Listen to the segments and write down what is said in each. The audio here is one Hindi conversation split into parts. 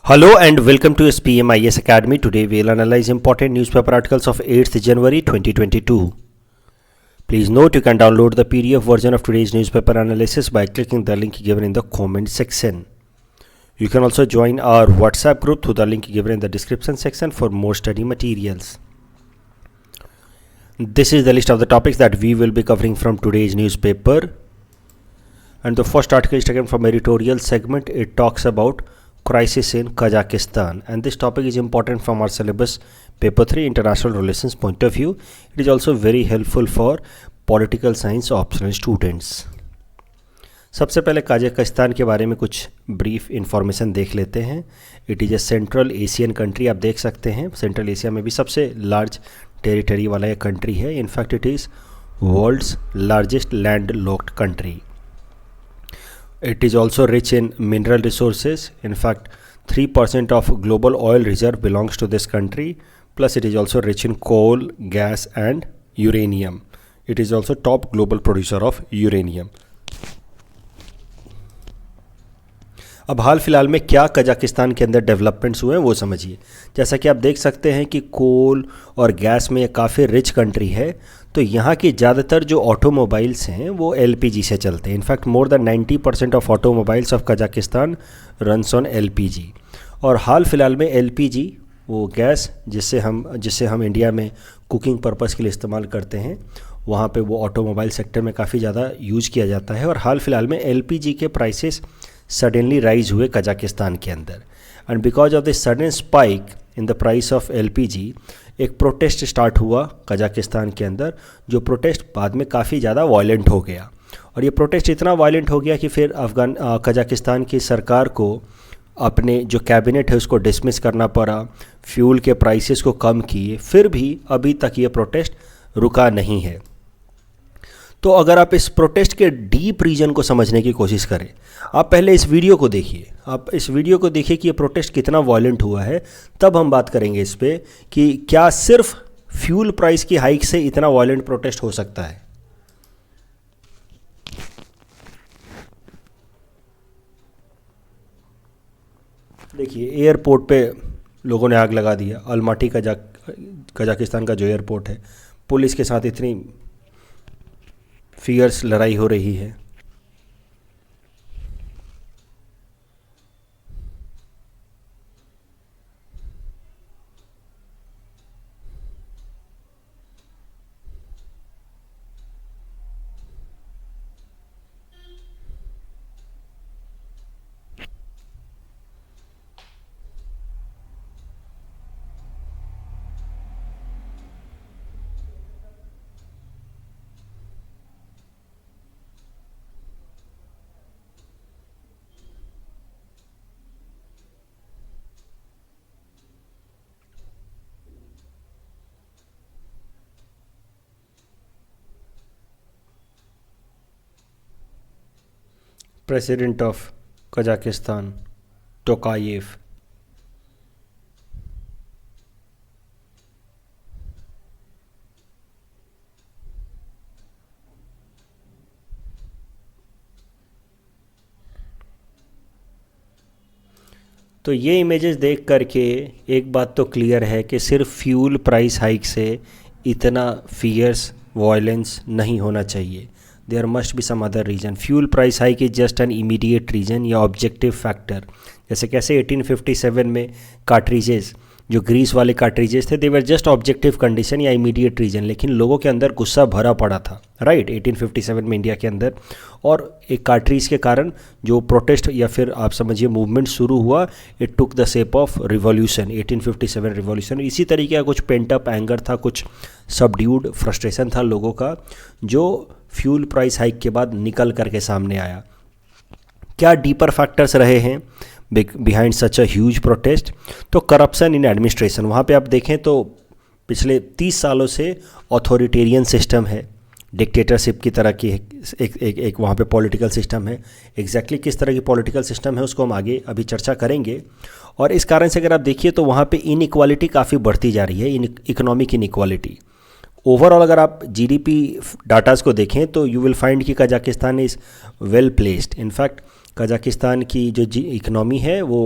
Hello and welcome to SPMIS Academy. Today we'll analyze important newspaper articles of 8th January 2022. Please note you can download the PDF version of today's newspaper analysis by clicking the link given in the comment section. You can also join our WhatsApp group through the link given in the description section for more study materials. This is the list of the topics that we will be covering from today's newspaper. And the first article is taken from editorial segment. It talks about crisis in Kazakhstan, and this topic is important from our syllabus paper 3 international relations point of view. It is also very helpful for political science optional students. सबसे पहले कजाकिस्तान के बारे में कुछ ब्रीफ इंफॉर्मेशन देख लेते हैं. It is a central Asian country. आप देख सकते हैं सेंट्रल एशिया में भी सबसे लार्ज टेरिटरी वाला एक कंट्री है. In fact it is world's largest landlocked country. It is also rich in mineral resources. In fact, 3% of global oil reserve belongs to this country. Plus, it is also rich in coal, gas, and uranium. It is also top global producer of uranium. अब हाल फिलहाल में क्या कजाकिस्तान के अंदर डेवलपमेंट्स हुए हैं वो समझिए. जैसा कि आप देख सकते हैं कि कोल और गैस में काफ़ी रिच कंट्री है, तो यहाँ की ज़्यादातर जो ऑटोमोबाइल्स हैं वो एलपीजी से चलते हैं. In fact more than 90% of automobiles of Kazakhstan runs on LPG. और हाल फिलहाल में एलपीजी वो गैस जिससे हम इंडिया में कुकिंग पर्पज़ के लिए इस्तेमाल करते हैं, वहाँ पे वो ऑटोमोबाइल सेक्टर में काफ़ी ज़्यादा यूज़ किया जाता है. और हाल फिलहाल में एलपीजी के प्राइसेस सडनली राइज हुए कजाकिस्तान के अंदर. And because of this sudden spike in the price of LPG एक प्रोटेस्ट स्टार्ट हुआ कजाकिस्तान के अंदर, जो प्रोटेस्ट बाद में काफ़ी ज़्यादा वायलेंट हो गया. और ये प्रोटेस्ट इतना वायलेंट हो गया कि फिर कजाकिस्तान की सरकार को अपने जो कैबिनेट है उसको डिसमिस करना पड़ा. फ्यूल के प्राइसेस को कम किए, फिर भी अभी तक ये प्रोटेस्ट रुका नहीं है. तो अगर आप इस प्रोटेस्ट के डीप रीजन को समझने की कोशिश करें, आप पहले इस वीडियो को देखिए. आप इस वीडियो को देखिए कि ये प्रोटेस्ट कितना वायलेंट हुआ है, तब हम बात करेंगे इस पे कि क्या सिर्फ फ्यूल प्राइस की हाइक से इतना वायलेंट प्रोटेस्ट हो सकता है. देखिए एयरपोर्ट पे लोगों ने आग लगा दिया. अलमाटी कजाकिस्तान का जो एयरपोर्ट है, पुलिस के साथ इतनी फियर्स लड़ाई हो रही है. President of Kazakhstan Tokayev. तो ये इमेजेस देख करके एक बात तो क्लियर है कि सिर्फ फ्यूल प्राइस हाइक से इतना फियर्स वायलेंस नहीं होना चाहिए. There must be some other reason. Fuel price hike is just an immediate reason या ऑब्जेक्टिव फैक्टर. जैसे कैसे 1857 में कार्ट्रिजेस, जो ग्रीस वाले कार्ट्रिजेस थे, दे वर जस्ट ऑब्जेक्टिव कंडीशन या इमीडिएट रीजन, लेकिन लोगों के अंदर गुस्सा भरा पड़ा था, राइट, 1857 में इंडिया के अंदर. और एक कार्ट्रिज के कारण जो प्रोटेस्ट या फिर आप समझिए मूवमेंट शुरू हुआ, it took the shape of revolution, 1857 revolution. इसी तरीके का कुछ पेंटअप एंगर था, कुछ सबड्यूड फ्रस्ट्रेशन था लोगों का, जो फ्यूल प्राइस हाइक के बाद निकल करके सामने आया. क्या डीपर फैक्टर्स रहे हैं behind such a huge protest? तो करप्शन इन एडमिनिस्ट्रेशन. वहाँ पे आप देखें तो पिछले 30 सालों से ऑथोरिटेरियन सिस्टम है, डिक्टेटरशिप की तरह की एक वहाँ पे पॉलिटिकल सिस्टम है. एग्जैक्टली किस तरह की पॉलिटिकल सिस्टम है उसको हम आगे अभी चर्चा करेंगे. और इस कारण से अगर आप देखिए तो वहाँ पे इनइक्वालिटी काफ़ी बढ़ती जा रही है, इकोनॉमिक इनइक्वालिटी. ओवरऑल अगर आप जीडीपी डाटाज को देखें तो यू विल फाइंड कि Kazakhstan is well placed. In fact Kazakhstan की जो इकनॉमी है वो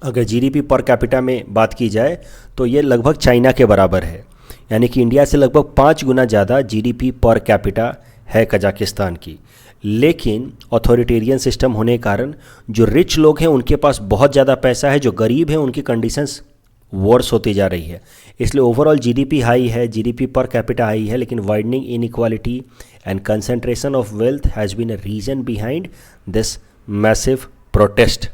अगर जीडीपी पर कैपिटा में बात की जाए तो ये लगभग चाइना के बराबर है, यानी कि इंडिया से लगभग 5 गुना ज़्यादा जीडीपी पर कैपिटा है कजाकिस्तान की। लेकिन ऑथोरिटेरियन सिस्टम होने के कारण जो रिच लोग हैं उनके पास बहुत ज़्यादा पैसा है, जो गरीब हैं उनकी कंडीशंस वर्स होती जा रही है। इसलिए ओवरऑल जीडीपी हाई है, जीडीपी पर कैपिटा हाई है, लेकिन widening inequality and concentration of wealth has been a reason behind this massive protest.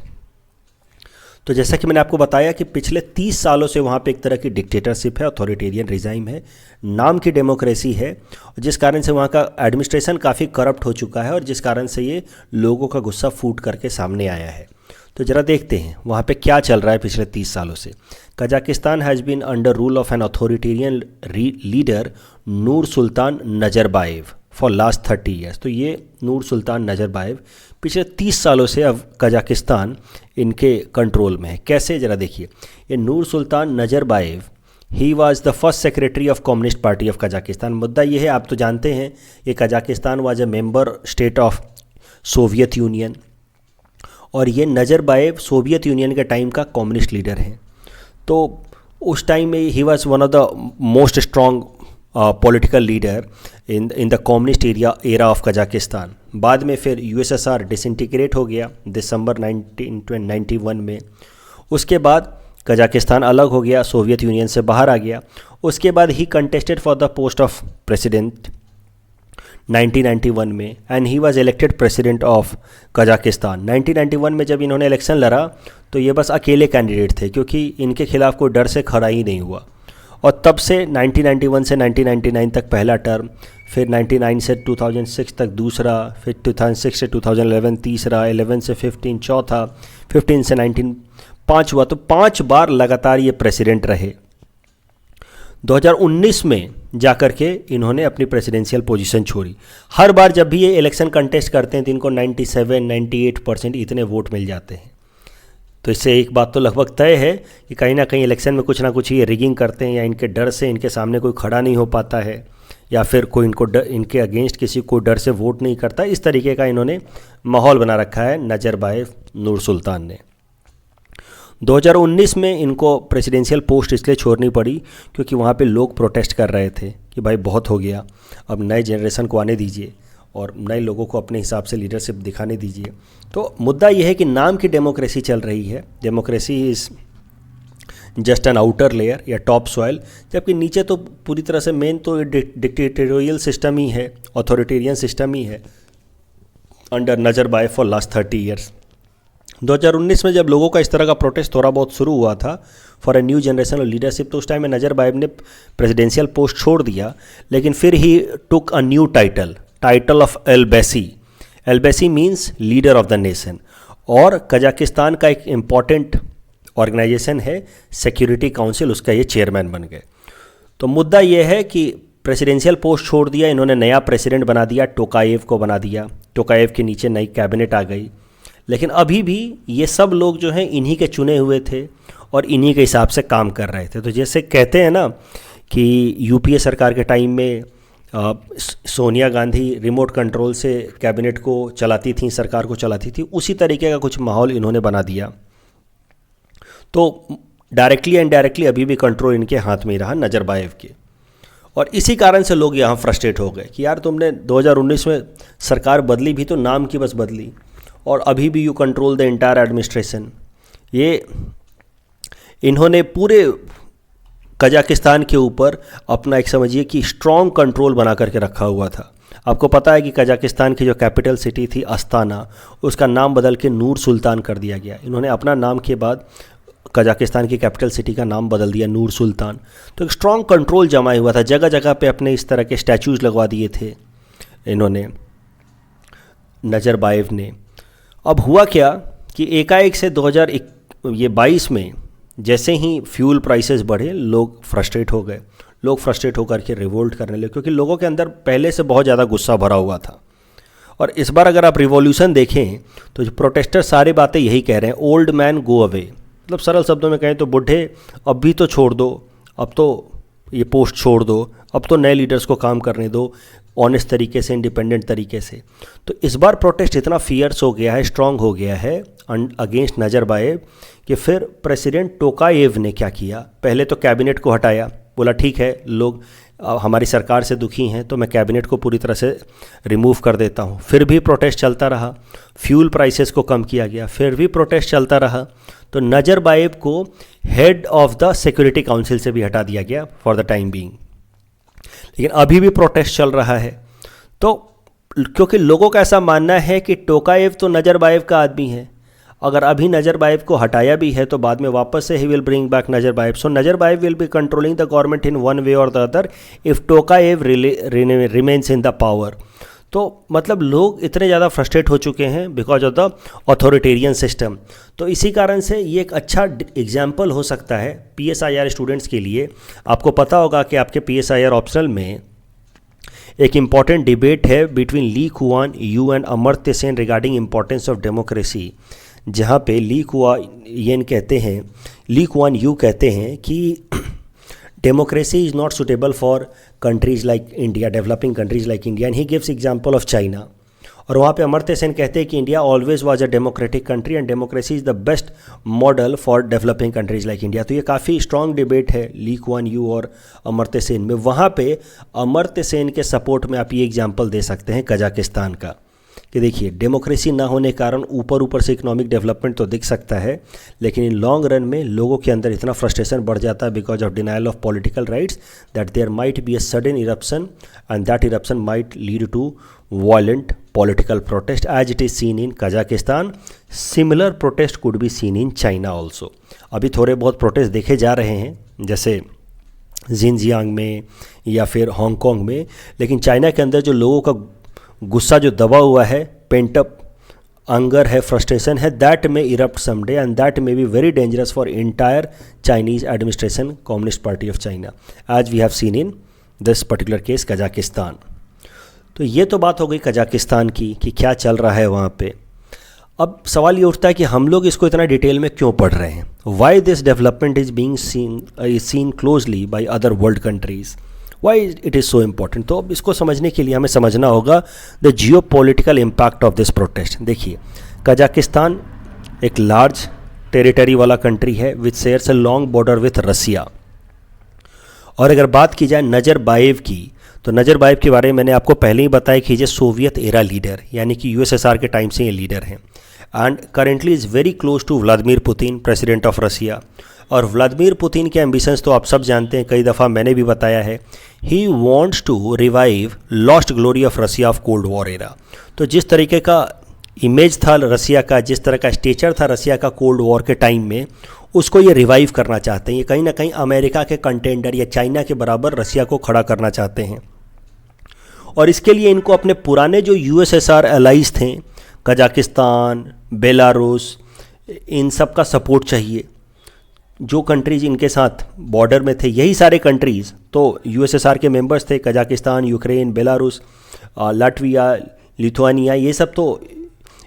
तो जैसा कि मैंने आपको बताया कि पिछले 30 सालों से वहाँ पे एक तरह की डिक्टेटरशिप है, अथॉरिटेरियन रिजाइम है, नाम की डेमोक्रेसी है, जिस कारण से वहाँ का एडमिनिस्ट्रेशन काफ़ी करप्ट हो चुका है और जिस कारण से ये लोगों का गुस्सा फूट करके सामने आया है। तो ज़रा देखते हैं वहाँ पे क्या चल रहा है पिछले 30 सालों से। Kazakhstan has been under rule of an authoritarian leader Nur Sultan Nazarbayev for last 30 years. तो ये नूर सुल्तान नजरबाएव पिछले 30 सालों से अब कजाकिस्तान इनके कंट्रोल में है। कैसे, ज़रा देखिए। ये Nur Sultan Nazarbayev he was the first secretary of communist party of Kazakhstan. मुद्दा ये है, आप तो जानते हैं, ये Kazakhstan was a member state of Soviet Union और ये नजरबाएव सोवियत यूनियन के टाइम का कम्युनिस्ट लीडर हैं। तो उस टाइम में he was one of the most strong political leader in the communist era of Kazakhstan. बाद में फिर यूएसएसआर डिसइंटीग्रेट हो गया दिसंबर 1991 में। उसके बाद कजाकिस्तान अलग हो गया, सोवियत यूनियन से बाहर आ गया। उसके बाद he contested for the post of president 1991 में and he was elected president of Kazakhstan. 1991 में जब इन्होंने इलेक्शन लड़ा तो ये बस अकेले कैंडिडेट थे, क्योंकि इनके खिलाफ कोई डर से खड़ा ही नहीं हुआ। और तब से 1991 से 1999 तक पहला टर्म, फिर 99 से 2006 तक दूसरा, फिर 2006 से 2011 तीसरा, 11 से 15 चौथा, 15 से 19 पाँचवा। तो 5 बार लगातार ये प्रेसिडेंट रहे। 2019 में जाकर के इन्होंने अपनी प्रेसिडेंशियल पोजीशन छोड़ी। हर बार जब भी ये इलेक्शन कंटेस्ट करते हैं तो इनको 97-98% इतने वोट मिल जाते हैं। तो इससे एक बात तो लगभग तय है कि कहीं ना कहीं इलेक्शन में कुछ ना कुछ ये रिगिंग करते हैं, या इनके डर से इनके सामने कोई खड़ा नहीं हो पाता है, या फिर कोई इनके अगेंस्ट किसी को डर से वोट नहीं करता। इस तरीके का इन्होंने माहौल बना रखा है नजरबाएव नूर सुल्तान ने। 2019 में इनको प्रेसिडेंशियल पोस्ट इसलिए छोड़नी पड़ी क्योंकि वहाँ पे लोग प्रोटेस्ट कर रहे थे कि भाई बहुत हो गया, अब नए जनरेशन को आने दीजिए और नए लोगों को अपने हिसाब से लीडरशिप दिखाने दीजिए। तो मुद्दा यह है कि नाम की डेमोक्रेसी चल रही है, democracy is just an outer layer या टॉप सॉइल, जबकि नीचे तो पूरी तरह से मेन तो डिक्टेटोरियल सिस्टम ही है, ऑथोरिटेरियन सिस्टम ही है अंडर नजरबाएव फॉर लास्ट 30 ईयर्स। 2019 में जब लोगों का इस तरह का प्रोटेस्ट थोड़ा बहुत शुरू हुआ था for a new generation of leadership, तो उस टाइम में नजरबाएव ने प्रेसिडेंशियल पोस्ट छोड़ दिया, लेकिन फिर he took a new title of Elbasy. Elbasy means leader of the nation, और कजाकिस्तान का एक इम्पॉर्टेंट ऑर्गेनाइजेशन है सिक्योरिटी काउंसिल, उसका ये चेयरमैन बन गए। तो मुद्दा ये है कि प्रेसिडेंशियल पोस्ट छोड़ दिया इन्होंने, नया प्रेसिडेंट बना दिया, टोकाएव को बना दिया, टोकाएव के नीचे नई कैबिनेट आ गई, लेकिन अभी भी ये सब लोग जो हैं इन्हीं के चुने हुए थे और इन्हीं के हिसाब से काम कर रहे थे। तो जैसे कहते हैं ना कि यूपीए सरकार के टाइम में सोनिया गांधी रिमोट कंट्रोल से कैबिनेट को चलाती थी, सरकार को चलाती थी, उसी तरीके का कुछ माहौल इन्होंने बना दिया। तो डायरेक्टली एंड इनडायरेक्टली अभी भी कंट्रोल इनके हाथ में ही रहा नजरबाएव के, और इसी कारण से लोग यहाँ फ्रस्ट्रेट हो गए कि यार तुमने 2019 में सरकार बदली भी तो नाम की बस बदली, और अभी भी you control the entire administration. ये इन्होंने पूरे कजाकिस्तान के ऊपर अपना एक समझिए कि स्ट्रॉन्ग कंट्रोल बना करके रखा हुआ था। आपको पता है कि कजाकिस्तान की जो कैपिटल सिटी थी अस्ताना, उसका नाम बदल के नूर सुल्तान कर दिया गया। इन्होंने अपना नाम के बाद कजाकिस्तान की कैपिटल सिटी का नाम बदल दिया नूर सुल्तान। तो एक स्ट्रॉन्ग कंट्रोल जमाया हुआ था, जगह जगह पे अपने इस तरह के स्टैचूज़ लगवा दिए थे इन्होंने, नजरबाएव ने। अब हुआ क्या कि एकाएक से 2022 में जैसे ही फ्यूल प्राइसेस बढ़े, लोग फ्रस्ट्रेट हो गए, लोग फ्रस्ट्रेट होकर के रिवोल्ट करने लगे, क्योंकि लोगों के अंदर पहले से बहुत ज़्यादा गुस्सा भरा हुआ था। और इस बार अगर आप रिवॉल्यूशन देखें तो जो प्रोटेस्टर सारी बातें यही कह रहे हैं, ओल्ड मैन गो अवे, मतलब सरल शब्दों में कहें तो बूढ़े अब भी तो छोड़ दो, अब तो ये पोस्ट छोड़ दो, अब तो नए लीडर्स को काम करने दो ऑनेस्ट तरीके से, इंडिपेंडेंट तरीके से। तो इस बार प्रोटेस्ट इतना फियर्स हो गया है, स्ट्रांग हो गया है अगेंस्ट नजरबायेव कि फिर प्रेसिडेंट टोकायेव ने क्या किया, पहले तो कैबिनेट को हटाया, बोला ठीक है लोग हमारी सरकार से दुखी हैं तो मैं कैबिनेट को पूरी तरह से रिमूव कर देता हूँ। फिर भी प्रोटेस्ट चलता रहा, फ्यूल प्राइसेस को कम किया गया, फिर भी प्रोटेस्ट चलता रहा, तो नजरबायेव को head of the security council से भी हटा दिया गया फॉर द टाइम बीइंग। लेकिन अभी भी प्रोटेस्ट चल रहा है, तो क्योंकि लोगों का ऐसा मानना है कि टोकायेव तो नजरबायेव का आदमी है, अगर अभी नजरबायेव को हटाया भी है तो बाद में वापस से he will bring back Nazarbayev, so Nazarbayev will be controlling the government in one way or the other if Tokayev remains in the power. तो मतलब लोग इतने ज़्यादा फ्रस्ट्रेट हो चुके हैं because of the authoritarian system. तो इसी कारण से ये एक अच्छा एग्जाम्पल हो सकता है PSIR स्टूडेंट्स के लिए। आपको पता होगा कि आपके PSIR ऑप्शनल में एक इम्पॉर्टेंट डिबेट है between Lee Kuan Yew and Amartya Sen regarding importance of democracy, जहाँ पे ली कुआन यू कहते हैं कि democracy is not suitable for countries like India, developing countries like India, and he gives example of China. और वहाँ पे अमर्त्य सेन कहते हैं कि India always was a democratic country and democracy is the best model for developing countries like India. तो ये काफ़ी स्ट्रॉन्ग डिबेट है ली कुआन यू और अमर्त्य सेन में। वहाँ पे अमर्त्य सेन के सपोर्ट में आप ये एग्जाम्पल दे सकते हैं कजाकिस्तान का कि देखिए डेमोक्रेसी ना होने के कारण ऊपर से इकोनॉमिक डेवलपमेंट तो दिख सकता है, लेकिन इन लॉन्ग रन में लोगों के अंदर इतना फ्रस्ट्रेशन बढ़ जाता है because of denial of political rights that there might be a sudden eruption and that eruption might lead to violent political protest as it is seen in Kazakhstan. Similar protest could be seen in China also. अभी थोड़े बहुत प्रोटेस्ट देखे जा रहे हैं जैसे जिनजियांग में या फिर हांगकांग में, लेकिन चाइना के अंदर जो लोगों का गुस्सा जो दबा हुआ है, पेंटअप अंगर है, फ्रस्ट्रेशन है, that may erupt someday and that may be very dangerous for entire Chinese administration, communist party of China, as we have seen in this particular case Kazakhstan. तो ये तो बात हो गई कजाकिस्तान की कि क्या चल रहा है वहाँ पे। अब सवाल ये उठता है कि हम लोग इसको इतना डिटेल में क्यों पढ़ रहे हैं, why this development is being seen closely by other world countries, why it is so important. तो अब इसको समझने के लिए हमें समझना होगा the geo political impact of this protest. देखिए कजाकिस्तान एक लार्ज टेरिटरी वाला कंट्री है which shares a long border with Russia. और अगर बात की जाए नजरबायेव की, तो नजरबायेव के बारे में मैंने आपको पहले ही बताया कि ये सोवियत एरा लीडर यानी कि USSR के टाइम से ये लीडर हैं and currently is very close to Vladimir Putin, president of Russia. और व्लादिमीर पुतिन के एम्बिशंस तो आप सब जानते हैं, कई दफ़ा मैंने भी बताया है। He wants to revive lost glory of Russia of cold war era. तो जिस तरीके का इमेज था रसिया का, जिस तरह का स्टेचर था रसिया का कोल्ड वॉर के टाइम में, उसको ये रिवाइव करना चाहते हैं। ये कहीं ना कहीं अमेरिका के कंटेंडर या चाइना के बराबर रसिया को खड़ा करना चाहते हैं। और इसके लिए इनको अपने पुराने जो USSR एलाइज थे, कजाकिस्तान, बेलारूस, इन सब का सपोर्ट चाहिए। जो कंट्रीज इनके साथ बॉर्डर में थे, यही सारे कंट्रीज़ तो USSR के मेंबर्स थे, Kazakhstan, Ukraine, Belarus, Latvia, Lithuania, ये सब तो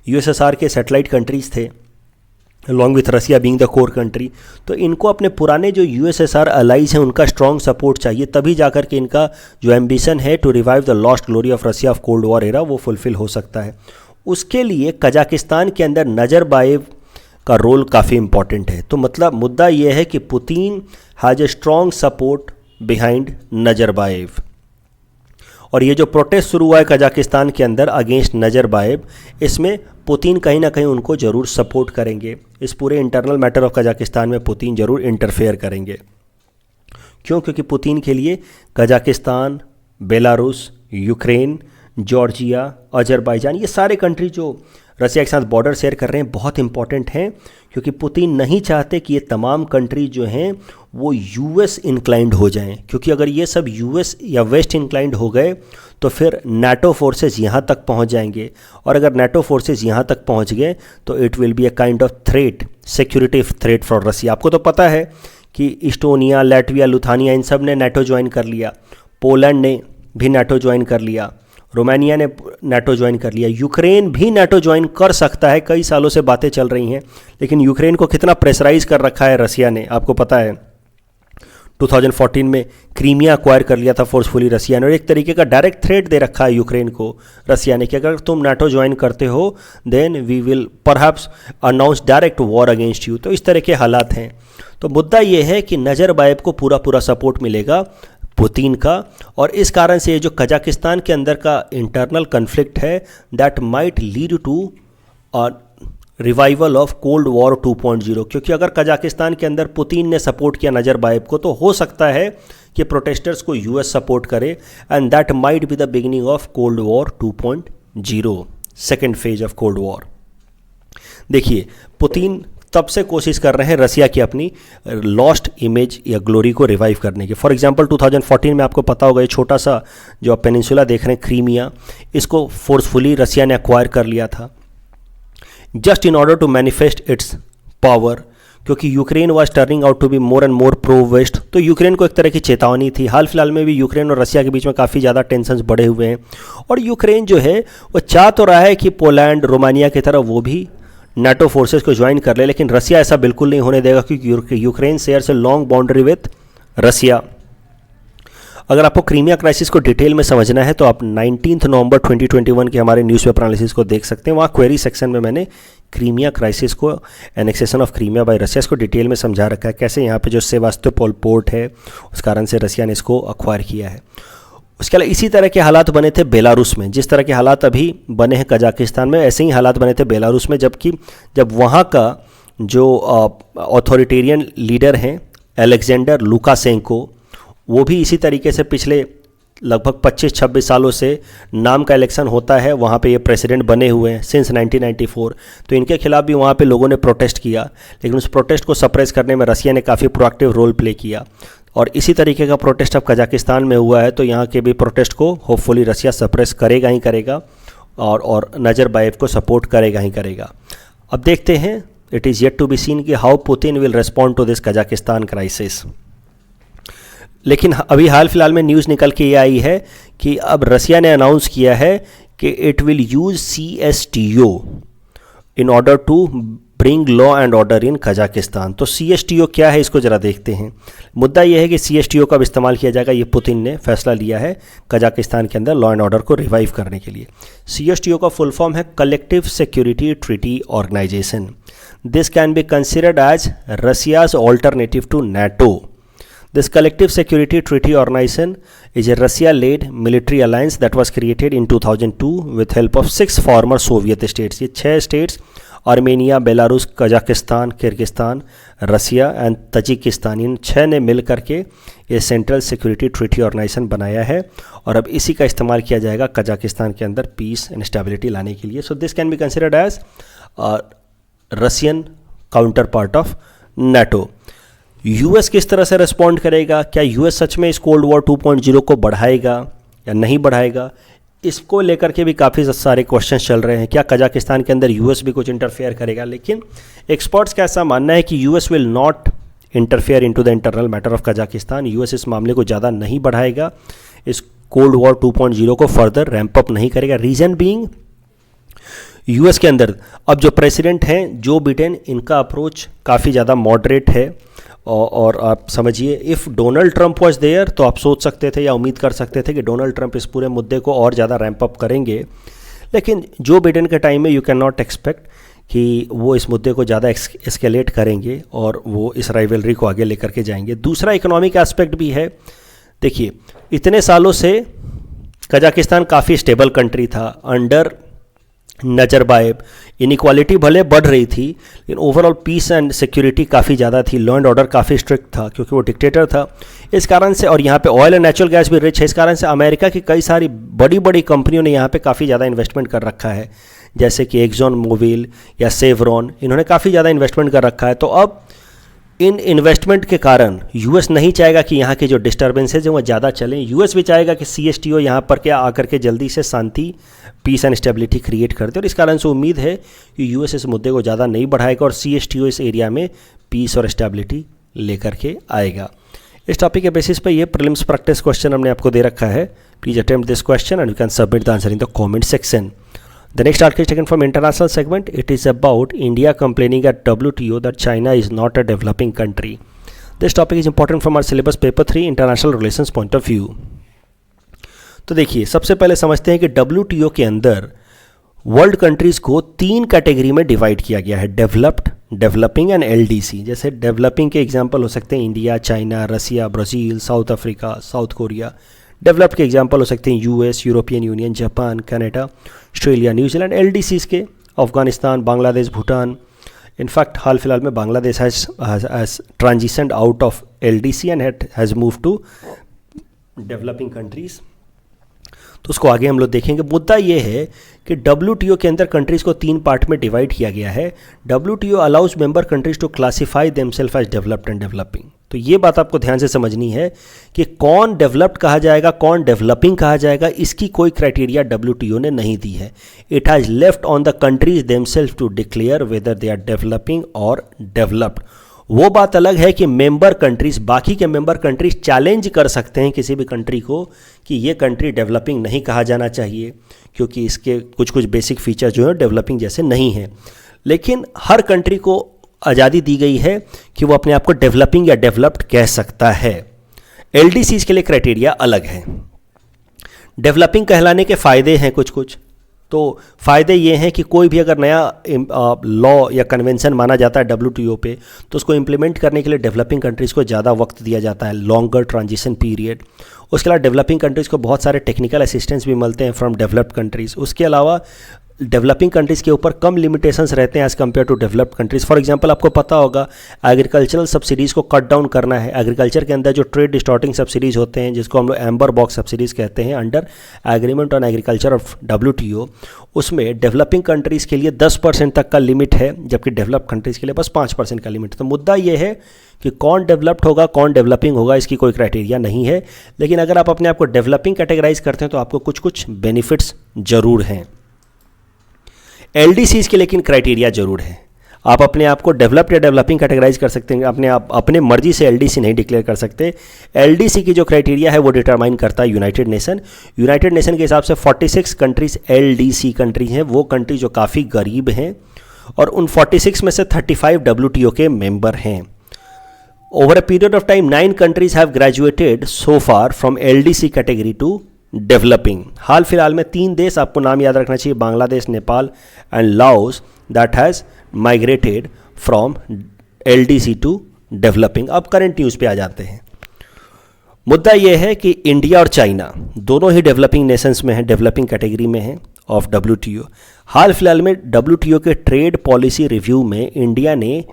USSR के सैटेलाइट कंट्रीज़ थे along with Russia being the core country. तो इनको अपने पुराने जो USSR अलाइज हैं उनका स्ट्रॉन्ग सपोर्ट चाहिए, तभी जाकर के इनका जो एम्बिशन है to revive the lost glory of Russia of cold war era वो फुलफिल हो सकता है। उसके लिए कजाकिस्तान के अंदर नजरबायेव का रोल काफ़ी इंपॉर्टेंट है। तो मतलब मुद्दा ये है कि Putin has a strong support behind Nazarbayev. और ये जो प्रोटेस्ट शुरू हुआ है कजाकिस्तान के अंदर अगेंस्ट नजरबायेव, इसमें पुतिन कहीं ना कहीं उनको ज़रूर सपोर्ट करेंगे। इस पूरे इंटरनल मैटर ऑफ कजाकिस्तान में पुतिन ज़रूर इंटरफेयर करेंगे। क्यों? क्योंकि पुतिन के लिए Kazakhstan, Belarus, Ukraine, Georgia, Azerbaijan, ये सारे कंट्री जो रसिया के साथ बॉर्डर शेयर कर रहे हैं बहुत इंपॉर्टेंट हैं, क्योंकि पुतिन नहीं चाहते कि ये तमाम कंट्री जो हैं वो US इंक्लाइंड हो जाएं। क्योंकि अगर ये सब US या वेस्ट इंक्लाइंड हो गए तो फिर NATO फोर्सेस यहाँ तक पहुँच जाएंगे, और अगर NATO फोर्सेस यहाँ तक पहुँच गए तो it will be a kind of threat, security threat for Russia. आपको तो पता है कि इस्टोनिया, लैटविया, लुथानिया, इन सब ने NATO ज्वाइन कर लिया, पोलैंड ने भी NATO ज्वाइन कर लिया, रोमानिया ने NATO ज्वाइन कर लिया, यूक्रेन भी NATO ज्वाइन कर सकता है। कई सालों से बातें चल रही हैं, लेकिन यूक्रेन को कितना प्रेशराइज कर रखा है रसिया ने, आपको पता है। 2014 में क्रीमिया अक्वायर कर लिया था फोर्सफुली रसिया ने, और एक तरीके का डायरेक्ट थ्रेट दे रखा है यूक्रेन को रसिया ने कि अगर तुम नाटो ज्वाइन करते हो then we will perhaps announce direct war against you. तो इस तरह के हालात हैं। तो मुद्दा ये है कि नज़रबायेव को पूरा पूरा सपोर्ट मिलेगा पुतिन का, और इस कारण से ये जो कजाकिस्तान के अंदर का इंटरनल कन्फ्लिक्ट है that might lead to revival of cold war 2.0, क्योंकि अगर कजाकिस्तान के अंदर पुतिन ने सपोर्ट किया नज़रबायेव को तो हो सकता है कि प्रोटेस्टर्स को यूएस सपोर्ट करे, and that might be the beginning of cold war 2.0, second phase of cold war. देखिए, पुतिन तब से कोशिश कर रहे हैं रसिया की अपनी लॉस्ट इमेज या ग्लोरी को रिवाइव करने की। फॉर एग्जांपल 2014 में आपको पता होगा ये छोटा सा जो आप पेनिनसुला देख रहे हैं क्रीमिया, इसको फोर्सफुली रसिया ने एक्वायर कर लिया था just in order to manifest its power, क्योंकि Ukraine was turning out to be more and more pro west. तो यूक्रेन को एक तरह की चेतावनी थी। हाल फिलहाल में भी यूक्रेन और रसिया के बीच में काफ़ी ज़्यादा टेंशन्स बढ़े हुए हैं, और यूक्रेन जो है वो चाह तो रहा है कि पोलैंड रोमानिया की तरह वो भी नाटो फोर्सेस को ज्वाइन कर ले, लेकिन रसिया ऐसा बिल्कुल नहीं होने देगा क्योंकि Ukraine shares a long boundary with Russia. अगर आपको क्रीमिया क्राइसिस को डिटेल में समझना है तो आप 19 नवंबर 2021 के हमारे न्यूज़पेपर एनालिसिस को देख सकते हैं। वहाँ क्वेरी सेक्शन में मैंने क्रीमिया क्राइसिस को, एनेक्सेशन ऑफ क्रीमिया बाय रसिया को डिटेल में समझा रखा है, कैसे यहाँ पे जो सेवास्तोपोल पोर्ट है उस कारण से रसिया ने इसको अक्वायर किया है। उसके अलावा इसी तरह के हालात बने थे बेलारूस में, जिस तरह के हालात अभी बने हैं कजाकिस्तान में, ऐसे ही हालात बने थे बेलारूस में, जब वहाँ का जो ऑथोरिटेरियन लीडर हैं अलेक्जेंडर लुकाशेंको, वो भी इसी तरीके से पिछले लगभग 25-26 सालों से नाम का इलेक्शन होता है, वहाँ पे ये प्रेसिडेंट बने हुए हैं सिंस 1994। तो इनके खिलाफ भी वहाँ पे लोगों ने प्रोटेस्ट किया, लेकिन उस प्रोटेस्ट को सप्रेस करने में रसिया ने काफ़ी प्रोएक्टिव रोल प्ले किया, और इसी तरीके का प्रोटेस्ट अब कजाकिस्तान में हुआ है। तो यहाँ के भी प्रोटेस्ट को होपफुली रसिया सप्रेस करेगा ही करेगा, और नज़रबायेव को सपोर्ट करेगा ही करेगा। अब देखते हैं, it is yet to be seen कि how Putin will respond to this Kazakhstan crisis. लेकिन अभी हाल फिलहाल में न्यूज़ निकल के ये आई है कि अब रसिया ने अनाउंस किया है कि it will use CSTO in order to bring law and order in Kazakhstan. तो CSTO क्या है, इसको ज़रा देखते हैं। मुद्दा यह है कि CSTO का इस्तेमाल किया जाएगा, ये पुतिन ने फैसला लिया है कजाकिस्तान के अंदर लॉ एंड ऑर्डर को रिवाइव करने के लिए। CSTO का फुल फॉर्म है collective security treaty organisation. This can be considered as Russia's alternative to NATO. This collective security treaty organization is a Russia-led military alliance that was created in 2002 with help of 6 former Soviet states. ये 6 states Armenia, Belarus, Kazakhstan, Kyrgyzstan, Russia and Tajikistan, इन 6 ने मिल करके ये सेंट्रल सिक्योरिटी ट्रीटी ऑर्गेनाइजेशन बनाया है, और अब इसी का इस्तेमाल किया जाएगा कजाकिस्तान के अंदर पीस एंड स्टेबिलिटी लाने के लिए। So this can be considered as Russian counterpart of NATO. US किस तरह से रिस्पॉन्ड करेगा, क्या यूएस सच में इस कोल्ड वॉर 2.0 को बढ़ाएगा या नहीं बढ़ाएगा, इसको लेकर के भी काफ़ी सारे क्वेश्चंस चल रहे हैं। क्या कजाकिस्तान के अंदर यूएस भी कुछ इंटरफेयर करेगा, लेकिन एक्सपर्ट्स का ऐसा मानना है कि US will not interfere into the internal matter of Kazakhstan. US इस मामले को ज़्यादा नहीं बढ़ाएगा, इस कोल्ड वॉर 2.0 को फर्दर रैंप अप नहीं करेगा। रीज़न बीइंग, यूएस के अंदर अब जो प्रेसिडेंट हैं जो बिडेन, इनका अप्रोच काफ़ी ज़्यादा मॉडरेट है, और आप समझिए if Donald Trump was there तो आप सोच सकते थे या उम्मीद कर सकते थे कि डोनाल्ड ट्रंप इस पूरे मुद्दे को और ज़्यादा रैंप अप करेंगे, लेकिन जो बिडेन के टाइम में यू कैन नॉट एक्सपेक्ट कि वो इस मुद्दे को ज़्यादा एस्केलेट करेंगे और वो इस राइवलरी को आगे लेकर के जाएंगे। दूसरा इकोनॉमिक एस्पेक्ट भी है। देखिए, इतने सालों से कजाकिस्तान काफ़ी स्टेबल कंट्री था अंडर नज़रबायेव। इनइक्वालिटी भले बढ़ रही थी, लेकिन ओवरऑल पीस एंड सिक्योरिटी काफ़ी ज़्यादा थी, लॉ एंड ऑर्डर काफ़ी स्ट्रिक्ट था क्योंकि वो डिक्टेटर था। इस कारण से, और यहाँ पे ऑयल एंड नेचुरल गैस भी रिच है, इस कारण से अमेरिका की कई सारी बड़ी बड़ी कंपनियों ने यहाँ पे काफ़ी ज़्यादा इन्वेस्टमेंट कर रखा है, जैसे कि एक्सॉन मोबिल या सेवरॉन, इन्होंने काफ़ी ज़्यादा इन्वेस्टमेंट कर रखा है। तो अब इन इन्वेस्टमेंट के कारण यूएस नहीं चाहेगा कि यहाँ के जो डिस्टर्बेंसेज हैं वो ज़्यादा चलें। यूएस भी चाहेगा कि CSTO यहाँ पर क्या आकर के जल्दी से शांति, पीस एंड स्टेबिलिटी क्रिएट कर दे, और इस कारण से उम्मीद है कि यूएस इस मुद्दे को ज़्यादा नहीं बढ़ाएगा और CSTO इस एरिया में पीस और स्टेबिलिटी लेकर के आएगा। इस टॉपिक के बेसिस पे ये प्रीलिम्स प्रैक्टिस क्वेश्चन हमने आपको दे रखा है। Please attempt this question and you can submit the answer in the comment section. The next article is taken from international segment. It is about India complaining at WTO that China is not a developing country. This topic is important from our syllabus paper 3 international relations point of view. तो देखिए, सबसे पहले समझते हैं कि WTO के अंदर वर्ल्ड कंट्रीज़ को 3 कैटेगरी में डिवाइड किया गया है, डेवलप्ड, डेवलपिंग एंड LDC। जैसे डेवलपिंग के एग्जांपल हो सकते हैं India, China, Russia, Brazil, South Africa, South Korea. Developed के एग्जांपल हो सकते हैं US, European Union, Japan, Canada, Australia, New Zealand. LDCs के अफगानिस्तान, बांग्लादेश, भूटान। इनफैक्ट हाल फिलहाल में Bangladesh has transitioned out of LDC and has move to developing countries. तो उसको आगे हम लोग देखेंगे। मुद्दा ये है कि WTO के अंदर कंट्रीज़ को 3 पार्ट में डिवाइड किया गया है। WTO allows member countries to classify themselves as developed and developing. तो ये बात आपको ध्यान से समझनी है कि कौन डेवलप्ड कहा जाएगा, कौन डेवलपिंग कहा जाएगा, इसकी कोई क्राइटेरिया WTO ने नहीं दी है। It has left on the countries themselves to declare whether they are developing और डेवलप्ड। वो बात अलग है कि मेंबर कंट्रीज, बाकी के मेंबर कंट्रीज चैलेंज कर सकते हैं किसी भी कंट्री को कि ये कंट्री डेवलपिंग नहीं कहा जाना चाहिए क्योंकि इसके कुछ कुछ बेसिक फीचर जो है डेवलपिंग जैसे नहीं है। लेकिन हर कंट्री को आज़ादी दी गई है कि वो अपने आप को डेवलपिंग या डेवलप्ड कह सकता है। LDCs के लिए क्राइटेरिया अलग है। डेवलपिंग कहलाने के फ़ायदे हैं कुछ कुछ। तो फ़ायदे ये हैं कि कोई भी अगर नया लॉ या कन्वेंशन माना जाता है WTO पे, तो उसको इम्प्लीमेंट करने के लिए डेवलपिंग कंट्रीज़ को ज़्यादा वक्त दिया जाता है, लॉन्गर ट्रांजिशन पीरियड। उसके अलावा डेवलपिंग कंट्रीज़ को बहुत सारे टेक्निकल असिस्टेंस भी मिलते हैं फ्रॉम डेवलप्ड कंट्रीज़। उसके अलावा डेवलपिंग कंट्रीज़ के ऊपर कम लिमिटेशंस रहते हैं as compare to developed countries. For example आपको पता होगा एग्रीकल्चरल सब्सिडीज़ को कट डाउन करना है। एग्रीकल्चर के अंदर जो ट्रेड डिस्टॉर्टिंग सब्सिडीज़ होते हैं, जिसको हम लोग एम्बर बॉक्स सब्सिडीज़ कहते हैं, under agreement on agriculture of WTO, उसमें डेवलपिंग कंट्रीज़ के लिए 10% तक का लिमिट है, जबकि डेवलप्ड कंट्रीज़ के लिए बस 5% का लिमिट है। तो मुद्दा ये है कि कौन डेवलप्ड होगा, कौन डेवलपिंग होगा, इसकी कोई क्राइटेरिया नहीं है। लेकिन अगर आप अपने आप को डेवलपिंग कैटेगराइज करते हैं तो आपको कुछ कुछ बेनिफिट्स ज़रूर हैं। LDCs के लेकिन क्राइटेरिया जरूर है। आप अपने आप को डेवलप्ड या डेवलपिंग कैटेगराइज कर सकते हैं, अपने मर्जी से LDC नहीं डिक्लेयर कर सकते। LDC की जो क्राइटेरिया है वो डिटरमाइन करता है यूनाइटेड नेशन। यूनाइटेड नेशन के हिसाब से 46 कंट्रीज LDC कंट्री हैं, वो कंट्री जो काफ़ी गरीब हैं, और उन 46 में से 35 WTO के मेंबर हैं। Over a period of time 9 countries have graduated so far from LDC category to developing. हाल फिलहाल में 3 देश आपको नाम याद रखना चाहिए, Bangladesh, Nepal and Laos, that has migrated from LDC to developing. अब करंट न्यूज़ पे आ जाते हैं। मुद्दा यह है कि इंडिया और चाइना दोनों ही डेवलपिंग नेशंस में हैं, डेवलपिंग कैटेगरी में हैं ऑफ WTO। हाल फिलहाल में WTO के ट्रेड पॉलिसी रिव्यू में इंडिया ने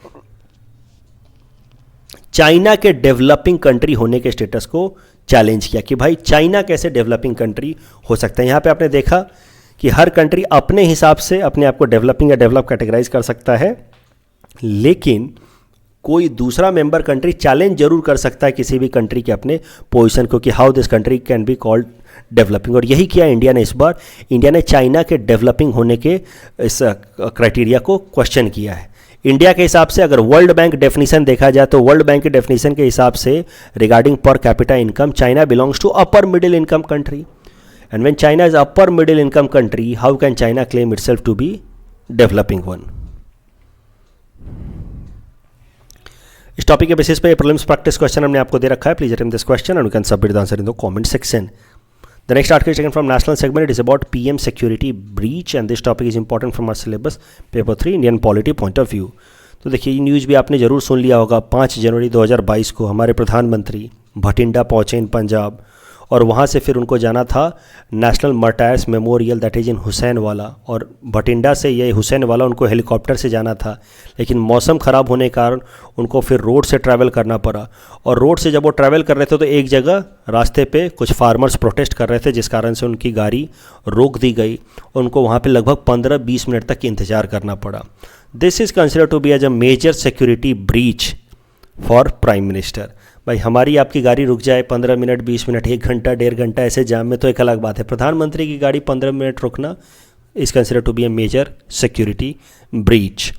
चाइना के डेवलपिंग कंट्री होने के स्टेटस को चैलेंज किया कि भाई चाइना कैसे डेवलपिंग कंट्री हो सकता है। यहाँ पे आपने देखा कि हर कंट्री अपने हिसाब से अपने आप को डेवलपिंग या डेवलप कैटेगराइज कर सकता है, लेकिन कोई दूसरा मेंबर कंट्री चैलेंज जरूर कर सकता है किसी भी कंट्री के अपने पोजीशन को कि how this country can be called developing. और यही किया इंडिया ने इस बार। इंडिया ने चाइना के डेवलपिंग होने के इस क्राइटेरिया को क्वेश्चन किया है। इंडिया के हिसाब से अगर वर्ल्ड बैंक डेफिनेशन देखा जाए तो वर्ल्ड बैंक के डेफिनेशन के हिसाब से regarding per capita income, China belongs to upper middle income country. And when China is upper middle income country, how can China claim itself to be developing one. इस टॉपिक के बेसिस पे प्रीलिम्स प्रैक्टिस क्वेश्चन हमने आपको दे रखा है। Please attempt this question and you can submit the answer in the comment section. The next article is taken from National segment. It is about PM security breach and this topic is important from our syllabus paper 3 Indian polity point of view. तो देखिए ये न्यूज़ भी आपने ज़रूर सुन लिया होगा। 5 जनवरी 2022 को हमारे प्रधानमंत्री भटिंडा पहुँचे इन पंजाब और वहाँ से फिर उनको जाना था national martyrs memorial that is in Hussainiwala, और भटिंडा से ये हुसैनवाला उनको हेलीकॉप्टर से जाना था, लेकिन मौसम ख़राब होने के कारण उनको फिर रोड से ट्रैवल करना पड़ा। और रोड से जब वो ट्रैवल कर रहे थे तो एक जगह रास्ते पे कुछ फार्मर्स प्रोटेस्ट कर रहे थे, जिस कारण से उनकी गाड़ी रोक दी गई और उनको वहाँ पे लगभग 15-20 मिनट तक इंतज़ार करना पड़ा। This is consider to be as a major security breach for prime minister. भाई हमारी आपकी गाड़ी रुक जाए 15 मिनट, 20 मिनट, 1 घंटा, 1.5 घंटा ऐसे जाम में तो एक अलग बात है। प्रधानमंत्री की गाड़ी 15 मिनट रुकना is consider to be a major security breach.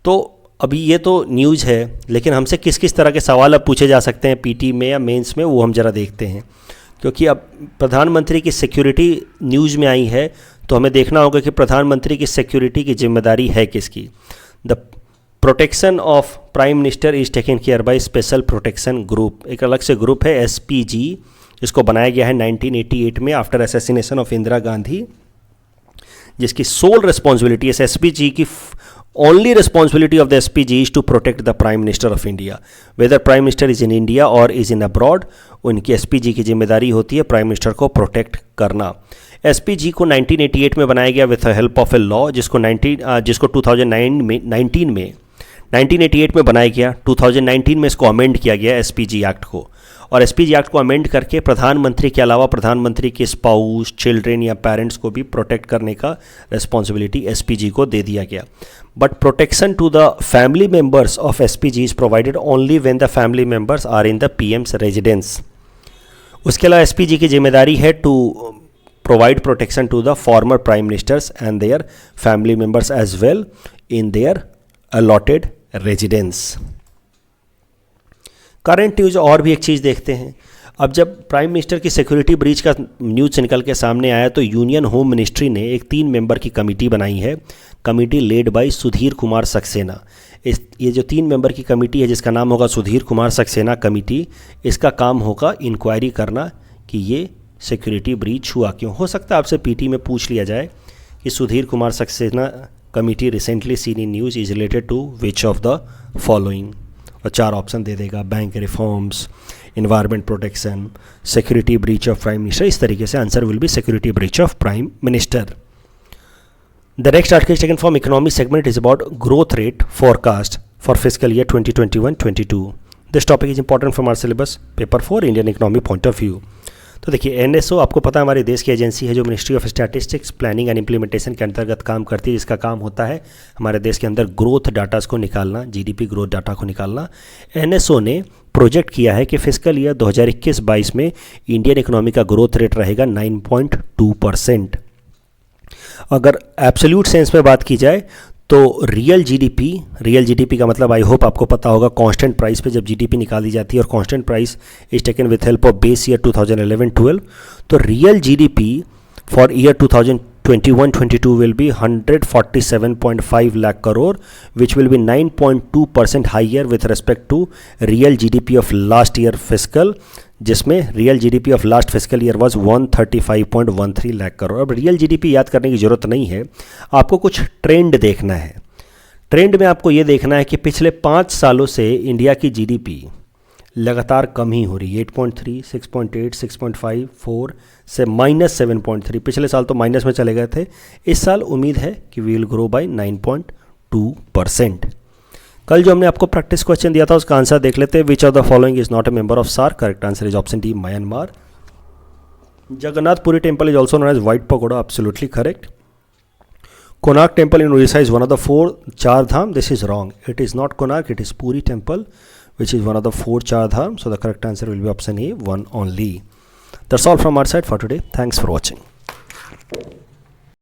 तो अभी ये तो न्यूज़ है, लेकिन हमसे किस किस तरह के सवाल अब पूछे जा सकते हैं पीटी में या मेंस में, वो हम ज़रा देखते हैं। क्योंकि अब प्रधानमंत्री की सिक्योरिटी न्यूज़ में आई है तो हमें देखना होगा कि प्रधानमंत्री की सिक्योरिटी की जिम्मेदारी है किसकी। The protection of prime minister is taken care by special protection group, एक अलग से ग्रुप है SPG, जिसको बनाया गया है 1988 में after assassination of Indira Gandhi, जिसकी सोल रिस्पॉन्सिबिलिटी है SPG की only responsibility of the SPG is to protect the prime minister of India, whether prime minister is in India और इज इन अब्रॉड, उनकी SPG की जिम्मेदारी होती है प्राइम मिनिस्टर को प्रोटेक्ट करना। SPG को 1988 में बनाया गया with help of a law, जिसको 1988 में बनाया गया, 2019 में इसको अमेंड किया गया SPG एक्ट को, और SPG एक्ट को अमेंड करके प्रधानमंत्री के अलावा प्रधानमंत्री के स्पाउस, चिल्ड्रेन या पेरेंट्स को भी प्रोटेक्ट करने का रिस्पॉन्सिबिलिटी SPG को दे दिया गया। But protection to the family members of SPG is provided only when the family members are in the PM's residence. उसके अलावा SPG की जिम्मेदारी है to provide protection to the former prime ministers and their family members as well in their allotted residence। Current news और भी एक चीज़ देखते हैं। अब जब प्राइम मिनिस्टर की सिक्योरिटी ब्रीच का न्यूज़ निकल के सामने आया तो यूनियन होम मिनिस्ट्री ने एक 3 मेंबर की कमेटी बनाई है, committee led by Sudhir Kumar Saxena. ये जो 3 मेंबर की कमेटी है जिसका नाम होगा सुधीर कुमार सक्सेना कमेटी, इसका काम होगा इंक्वायरी करना कि ये सिक्योरिटी ब्रीच हुआ क्यों। हो सकता है आपसे PT में पूछ लिया जाए कि Sudhir Kumar Saxena committee recently seen in news is related to which of the following, और 4 ऑप्शन दे देगा, bank reforms, environment protection, security breach of prime minister. इस तरीके से answer will be security breach of prime minister. The next article taken from economy segment is about growth rate forecast for physical year 2021-22। This topic is important from our syllabus paper 4 Indian economy point of view. तो देखिए NSO आपको पता है हमारे देश की एजेंसी है जो ministry of statistics planning and implementation के अंतर्गत काम करती है, जिसका काम होता है हमारे देश के अंदर ग्रोथ डाटास को निकालना, GDP ग्रोथ डाटा को निकालना। NSO ने प्रोजेक्ट किया है कि फिजिकल ईयर 2021-22 में इंडियन इकोनॉमी का ग्रोथ रेट रहेगा 9.2%। अगर एब्सोल्यूट सेंस में बात की जाए तो रियल जीडीपी का मतलब आई होप आपको पता होगा कांस्टेंट प्राइस पे जब जीडीपी निकाली जाती है और constant price is taken with help of base year 2011-12, तो real GDP for year 2021-22 will be 147.5 lakh crore, which will be 9.2% higher with respect to real GDP of last year fiscal, जिसमें real GDP of last physical year was 135.13 lakh crore. अब रियल जीडीपी याद करने की ज़रूरत नहीं है, आपको कुछ ट्रेंड देखना है। ट्रेंड में आपको ये देखना है कि पिछले 5 सालों से इंडिया की जीडीपी लगातार कम ही हो रही है, 8.3, 6.8, 6.5, 4 से -7.3। पिछले साल तो माइनस में चले गए थे, इस साल उम्मीद है कि वी विल ग्रो बाय 9.2%। कल जो हमने आपको प्रैक्टिस क्वेश्चन दिया था उसका आंसर देख लेते हैं। Which of the following is not a member of SAARC? Correct answer is option D, Myanmar. Jagannathpuri temple is also known as white pagoda, absolutely correct. Konark temple in Orissa is one of the 4 Char Dham, this is wrong, it is not Konark, it is Puri temple which is one of the 4 char dham, so the correct answer will be option A, 1 only. That's all from our side for today. Thanks for watching.